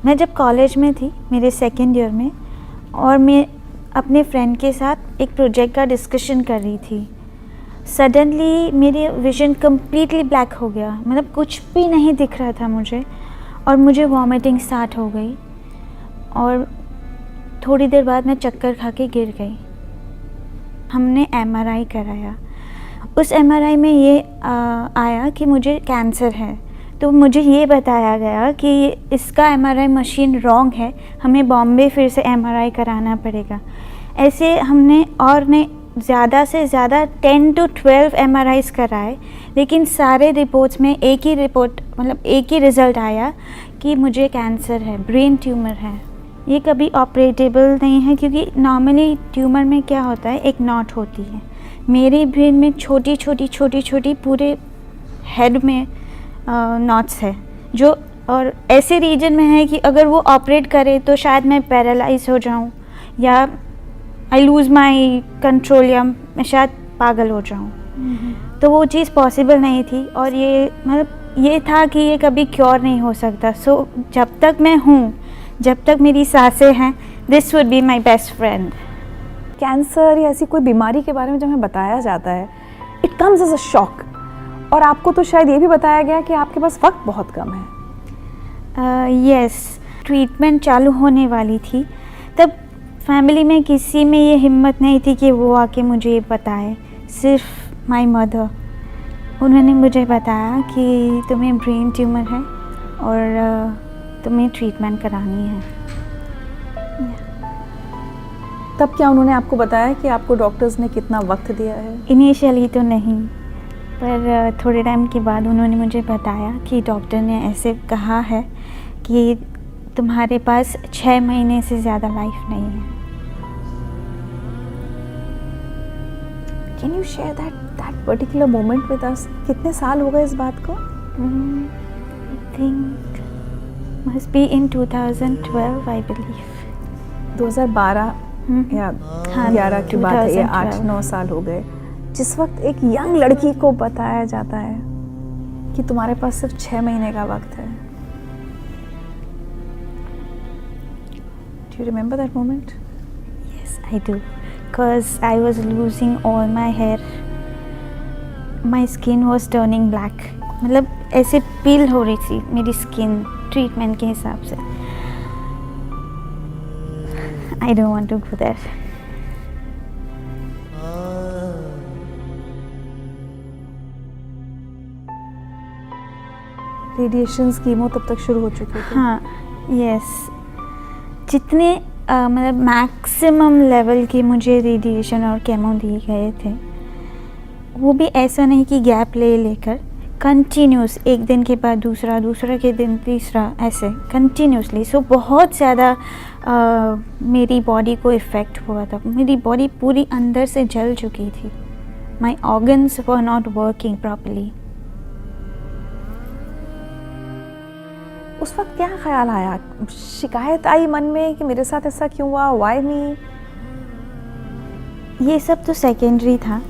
मैं जब कॉलेज में थी मेरे सेकेंड ईयर में, और मैं अपने फ्रेंड के साथ एक प्रोजेक्ट का डिस्कशन कर रही थी, सडनली मेरी विज़न कम्प्लीटली ब्लैक हो गया, मतलब कुछ भी नहीं दिख रहा था मुझे, और मुझे वॉमिटिंग स्टार्ट हो गई और थोड़ी देर बाद मैं चक्कर खा के गिर गई। हमने एमआरआई कराया, उस एमआरआई में ये आया कि मुझे कैंसर है। तो मुझे ये बताया गया कि इसका एमआरआई मशीन रॉन्ग है, हमें बॉम्बे फिर से एमआरआई कराना पड़ेगा। ऐसे हमने और ने ज़्यादा से ज़्यादा 10 to 12 एमआरआईज कराए, लेकिन सारे रिपोर्ट्स में एक ही रिपोर्ट, मतलब एक ही रिज़ल्ट आया कि मुझे कैंसर है, ब्रेन ट्यूमर है। ये कभी ऑपरेटेबल नहीं है, क्योंकि नॉर्मली ट्यूमर में क्या होता है, एक नॉट होती है। मेरे ब्रेन में छोटी छोटी पूरे हेड में नॉट्स है, जो और ऐसे रीजन में है कि अगर वो ऑपरेट करे तो शायद मैं पैरालाइज हो जाऊं, या आई लूज़ माई कंट्रोल, या मैं शायद पागल हो जाऊं। तो वो चीज़ पॉसिबल नहीं थी, और ये मतलब ये था कि ये कभी क्योर नहीं हो सकता। सो जब तक मैं हूँ, जब तक मेरी सांसें हैं, this would be my best friend. Cancer या ऐसी कोई बीमारी के बारे में जब हमें बताया जाता है, it comes as a shock, और आपको तो शायद ये भी बताया गया कि आपके पास वक्त बहुत कम है। यस, ट्रीटमेंट चालू होने वाली थी, तब फैमिली में किसी में ये हिम्मत नहीं थी कि वो आके मुझे ये बताए। सिर्फ माय मदर, उन्होंने मुझे बताया कि तुम्हें ब्रेन ट्यूमर है और तुम्हें ट्रीटमेंट करानी है। तब क्या उन्होंने आपको बताया कि आपको डॉक्टर्स ने कितना वक्त दिया है? इनिशियली तो नहीं, पर थोड़े टाइम के बाद उन्होंने मुझे बताया कि डॉक्टर ने ऐसे कहा है कि तुम्हारे पास 6 महीने से ज़्यादा लाइफ नहीं है। Can you share that particular moment with us? कितने साल हो गए इस बात को? I think must be in 2012 I believe. 2012 या हाँ, 11 की बात है, ये 2012। 8-9 साल हो गए, जिस वक्त एक यंग लड़की को बताया जाता है कि तुम्हारे पास सिर्फ 6 महीने का वक्त है। Do you remember that moment? Yes, I do. Because I was losing all my hair. My skin was turning black. मतलब ऐसे पील हो रही थी मेरी स्किन ट्रीटमेंट के हिसाब से। I don't want to go there. Radiations, chemo तब तक शुरू हो चुकी थी? हाँ, यस। जितने मतलब मैक्सिमम लेवल के मुझे रेडिएशन और केमो दिए गए थे, वो भी ऐसा नहीं कि गैप ले लेकर, कंटिन्यूस, एक दिन के बाद दूसरा, दूसरा के दिन तीसरा, ऐसे कंटिन्यूसली। सो बहुत ज़्यादा मेरी बॉडी को इफ़ेक्ट हुआ था। मेरी बॉडी पूरी अंदर से जल चुकी थी। My organs were not working properly. उस वक्त क्या ख्याल आया? शिकायत आई मन में कि मेरे साथ ऐसा क्यों हुआ, व्हाई मी? ये सब तो सेकेंडरी था।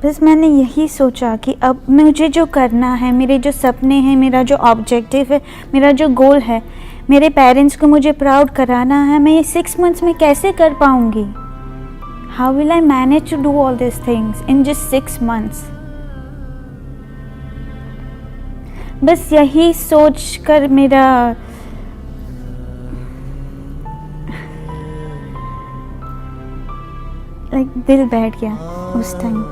बस मैंने यही सोचा कि अब मुझे जो करना है, मेरे जो सपने हैं, मेरा जो ऑब्जेक्टिव है, मेरा जो गोल है, मेरे पेरेंट्स को मुझे प्राउड कराना है, मैं ये 6 मंथ्स में कैसे कर पाऊँगी? How will I manage to do all this things in just 6 months? बस यही सोच कर मेरा दिल बैठ गया उस time.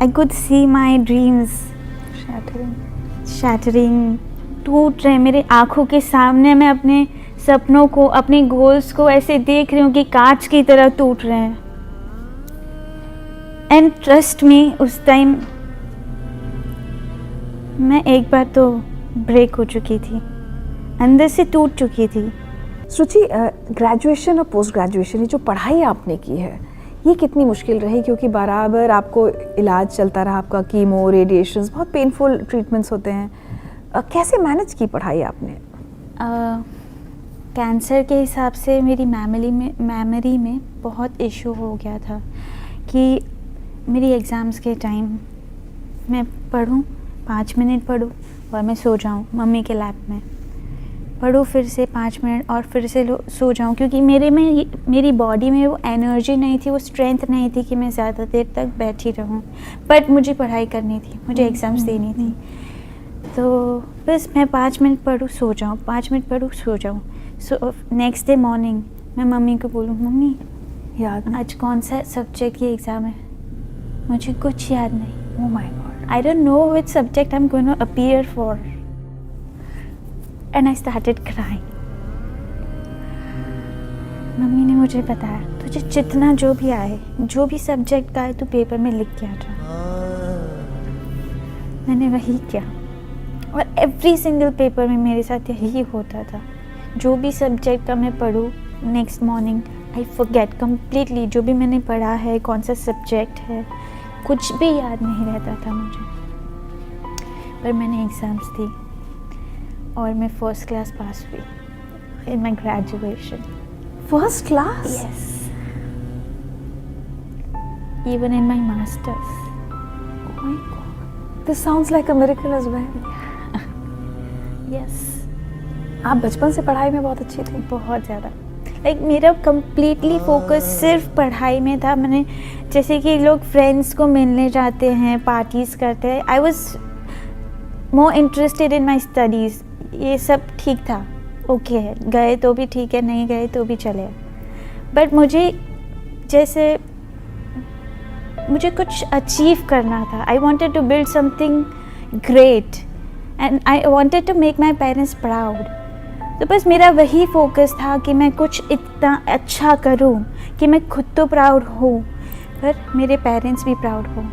I could see my dreams shattering, टूट रहे मेरे आँखों के सामने। मैं अपने सपनों को, अपने गोल्स को ऐसे देख रही हूँ कि कांच की तरह टूट रहे हैं। एंड ट्रस्ट मी, उस टाइम मैं एक बार तो ब्रेक हो चुकी थी, अंदर से टूट चुकी थी। श्रुचि, ग्रेजुएशन और पोस्ट ग्रेजुएशन, ये जो पढ़ाई आपने की है, ये कितनी मुश्किल रही? क्योंकि बराबर आपको इलाज चलता रहा, आपका कीमो, रेडिएशंस, बहुत पेनफुल ट्रीटमेंट्स होते हैं। कैसे मैनेज की पढ़ाई आपने? कैंसर के हिसाब से मेरी मेमोरी में बहुत इशू हो गया था कि मेरी एग्ज़ाम्स के टाइम मैं पढूं, 5 मिनट पढूं और मैं सो जाऊं मम्मी के लैप में। पढूँ फिर से 5 मिनट और फिर से सो जाऊँ, क्योंकि मेरी बॉडी में वो एनर्जी नहीं थी, वो स्ट्रेंथ नहीं थी कि मैं ज़्यादा देर तक बैठी रहूँ। बट मुझे पढ़ाई करनी थी, मुझे एग्ज़ाम्स देनी थी। तो बस मैं 5 मिनट पढूँ सो जाऊँ, 5 मिनट पढूँ सो जाऊँ। सो नेक्स्ट डे मॉर्निंग मैं मम्मी को बोलूँ, मम्मी याद नहीं? आज कौन सा सब्जेक्ट की एग्ज़ाम है? मुझे कुछ याद नहीं। Oh my God. I don't know which subject I'm going to appear for. And I started crying. Mummy ने मुझे बताया, तुझे जितना जो भी आए, जो भी सब्जेक्ट का है, तू पेपर में लिख के आ जा। मैंने वही किया और एवरी सिंगल पेपर में मेरे साथ यही होता था। जो भी सब्जेक्ट का मैं पढूँ, next morning I forget completely जो भी मैंने पढ़ा है, कौन सा सब्जेक्ट है, कुछ भी याद नहीं रहता था मुझे। पर मैंने एग्ज़ाम्स दी और मैं फर्स्ट क्लास पास हुई in my graduation. First class? Yes, even in my masters. Oh my God. This sounds like a miracle as well. Yes, आप बचपन से पढ़ाई में बहुत अच्छी थी? बहुत ज़्यादा। लाइक मेरा कम्प्लीटली फोकस सिर्फ पढ़ाई में था। मैंने जैसे कि लोग फ्रेंड्स को मिलने जाते हैं, पार्टीज़ करते हैं, I was more interested in my studies. ये सब ठीक था, ओके है, गए तो भी ठीक है, नहीं गए तो भी चले। बट मुझे कुछ अचीव करना था। I wanted to build something great and I wanted to make my parents proud. तो बस मेरा वही फोकस था कि मैं कुछ इतना अच्छा करूं कि मैं खुद तो प्राउड हूँ पर मेरे पेरेंट्स भी प्राउड हों।